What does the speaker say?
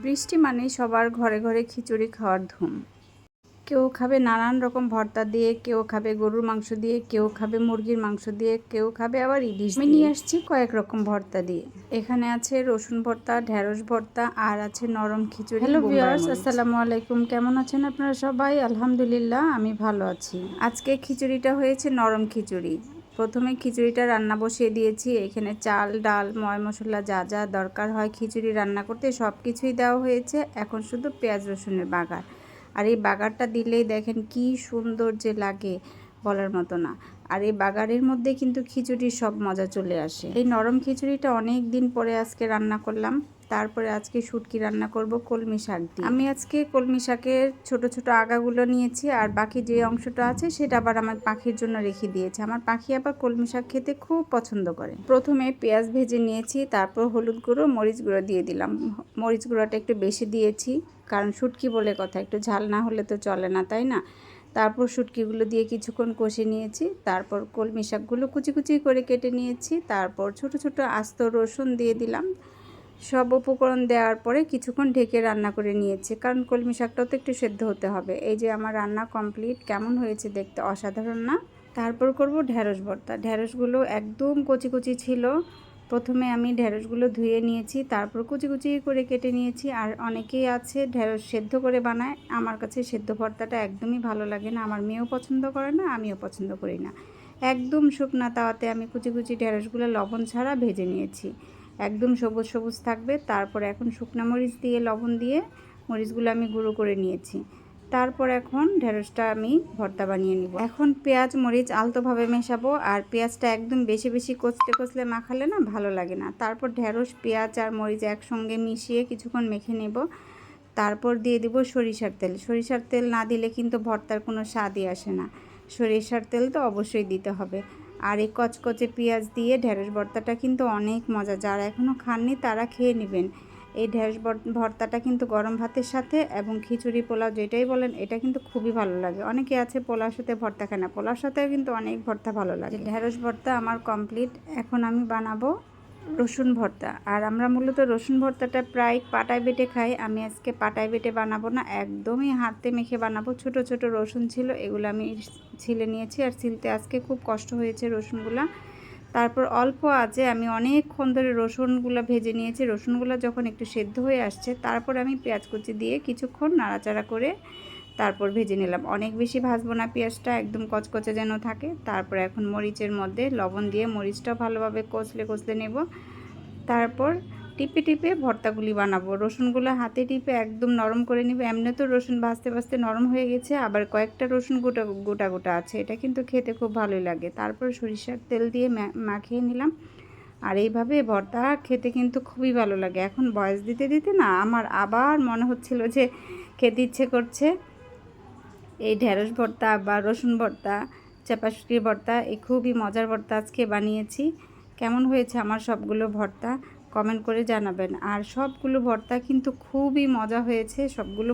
বৃষ্টি মানেই সবার ঘরে ঘরে খিচুড়ি খাওয়ার ধুম। কেউ খাবে নানান রকম ভর্তা দিয়ে, কেউ খাবে গরুর মাংস দিয়ে, কেউ খাবে মুরগির মাংস দিয়ে, কেউ খাবে আবার ইলিশ। আমি নিয়ে আসছি কয়েক রকম ভর্তা দিয়ে। এখানে আছে রসুন ভর্তা, ঢেঁড়স ভর্তা আর আছে নরম খিচুড়ি। হ্যালো ভিউয়ার্স, আসসালামু আলাইকুম। কেমন আছেন আপনারা সবাই? আলহামদুলিল্লাহ, আমি ভালো আছি। আজকে খিচুড়িটা হয়েছে নরম খিচুড়ি। প্রথমে খিচুড়িটা রান্না বসিয়ে দিয়েছি। এখানে চাল, ডাল, ময় মশলা যা যা দরকার হয় খিচুড়ি রান্না করতে সব কিছুই দেওয়া হয়েছে। এখন শুধু পেঁয়াজ রসুনের বাগার। আর এই বাগারটা দিলেই দেখেন কি সুন্দর যে লাগে, বলার মতো না। আর এই বাগারের মধ্যে কিন্তু খিচুড়ির সব মজা চলে আসে। এই নরম খিচুড়িটা অনেক দিন পরে আজকে রান্না করলাম। তারপরে আজকে শুটকি রান্না করব কলমি শাক দিয়ে। আমি আজকে কলমি শাকের ছোট ছোট আগাগুলো নিয়েছি, আর বাকি যে অংশটা আছে সেটা আবার আমার পাখির জন্য রেখে দিয়েছি। আমার পাখি আবার কলমি শাক খেতে খুব পছন্দ করে। প্রথমে পেঁয়াজ ভেজে নিয়েছি, তারপর হলুদ গুঁড়ো, মরিচ গুঁড়ো দিয়ে দিলাম। মরিচ গুঁড়োটা একটু বেশি দিয়েছি, কারণ শুটকি বলে কথা, একটু ঝাল না হলে তো চলে না, তাই না? তারপর শুটকিগুলো দিয়ে কিছুক্ষণ কষে নিয়েছি। তারপর কলমি শাকগুলো কুচি কুচি করে কেটে নিয়েছি। তারপর ছোট ছোট আস্ত রসুন দিয়ে দিলাম। সব উপকরণ দেওয়ার পরে কিছুক্ষণ ঢেকে রান্না করে নিয়েছি, কারণ কলমি শাকটাও তো একটু সেদ্ধ হতে হবে। এই যে আমার রান্না কমপ্লিট। কেমন হয়েছে দেখতে? অসাধারণ না? তারপর করব ঢেঁড়স ভর্তা। ঢেঁড়সগুলো একদম কচি কচি ছিল। প্রথমে আমি ঢেঁড়সগুলো ধুয়ে নিয়েছি, তারপর কুচি কুচি করে কেটে নিয়েছি। আর অনেকেই আছে ঢেঁড়স সেদ্ধ করে বানায়। আমার কাছে সেদ্ধ ভর্তাটা একদমই ভালো লাগে না। আমার মেয়েও পছন্দ করে না, আমিও পছন্দ করি না। একদম শুকনা তাওয়াতে আমি কুচি কুচি ঢেঁড়সগুলো লবণ ছাড়া ভেজে নিয়েছি। একদম সবুজ সবুজ থাকবে। তারপর এখন শুকনা মরিচ দিয়ে, লবণ দিয়ে মরিচগুলো আমি গুঁড়ো করে নিয়েছি। তারপর এখন ঢেঁড়সটা আমি ভর্তা বানিয়ে নিব। এখন পেঁয়াজ মরিচ আলতোভাবে মেশাবো। আর পেঁয়াজটা একদম বেশি বেশি কচলে কচলে মাখালে না ভালো লাগে না। তারপর ঢেঁড়স, পেঁয়াজ আর মরিচ একসঙ্গে মিশিয়ে কিছুক্ষণ মেখে নেব। তারপর দিয়ে দিব সরিষার তেল। সরিষার তেল না দিলে কিন্তু ভর্তার কোনো স্বাদই আসে না। সরিষার তেল তো অবশ্যই দিতে হবে। আর এই কচকচে পেঁয়াজ দিয়ে ঢেঁড়স ভর্তাটা কিন্তু অনেক মজা। যারা এখনও খাননি তারা খেয়ে নেবেন। এই ঢেঁড়স ভর্তাটা কিন্তু গরম ভাতের সাথে এবং খিচুড়ি, পোলাও যেটাই বলেন, এটা কিন্তু খুবই ভালো লাগে। অনেকে আছে পোলাওর সাথে ভর্তা খায় না, পোলাওর সাথেও কিন্তু অনেক ভর্তা ভালো লাগে। ঢেঁড়স ভর্তা আমার কমপ্লিট। এখন আমি বানাবো রসুন ভর্তা। আর আমরা মূলত রসুন ভর্তাটা প্রায় পাটায় বেটে খাই। আমি আজকে পাটায় বেটে বানাবো না, একদমই হাতে মেখে বানাবো। ছোট ছোট রসুন ছিল, এগুলো আমি ছিলে নিয়েছি। আর ছিলতে আজকে খুব কষ্ট হয়েছে রসুনগুলা। তারপর অল্প আঁচে আমি অনেকক্ষণ ধরে রসুনগুলো ভেজে নিয়েছি। রসুনগুলো যখন একটু সেদ্ধ হয়ে আসছে, তারপর আমি পেঁয়াজ কুচি দিয়ে কিছুক্ষণ নাড়াচাড়া করে তারপর ভেজে নিলাম। অনেক বেশি ভাজবো না পেঁয়াজটা, একদম কচকচে যেন থাকে। তারপর এখন মরিচের মধ্যে লবণ দিয়ে মরিচটাও ভালোভাবে কষলে কষলে নেব। তারপর টিপে টিপে ভর্তাগুলি বানাবো। রসুনগুলো হাতে টিপে একদম নরম করে নিব। এমনি তো রসুন ভাজতে ভাজতে নরম হয়ে গেছে, আবার কয়েকটা রসুন গোটা গোটা গোটা আছে। এটা কিন্তু খেতে খুব ভালোই লাগে। তারপর সরিষার তেল দিয়ে মাখিয়ে নিলাম। আর এইভাবে ভর্তা খেতে কিন্তু খুবই ভালো লাগে। এখন বয়স দিতে দিতে না আমার আবার মনে হচ্ছিল যে খেতে ইচ্ছে করছে। এই ঢেঁড়স ভর্তা বা রসুন ভর্তা, চাপা শুটকির ভর্তা, এই খুবই মজার ভর্তা আজকে বানিয়েছি। কেমন হয়েছে আমার সবগুলো ভর্তা কমেন্ট করে জানাবেন। আর সবগুলো ভর্তা কিন্তু খুবই মজা হয়েছে। সবগুলো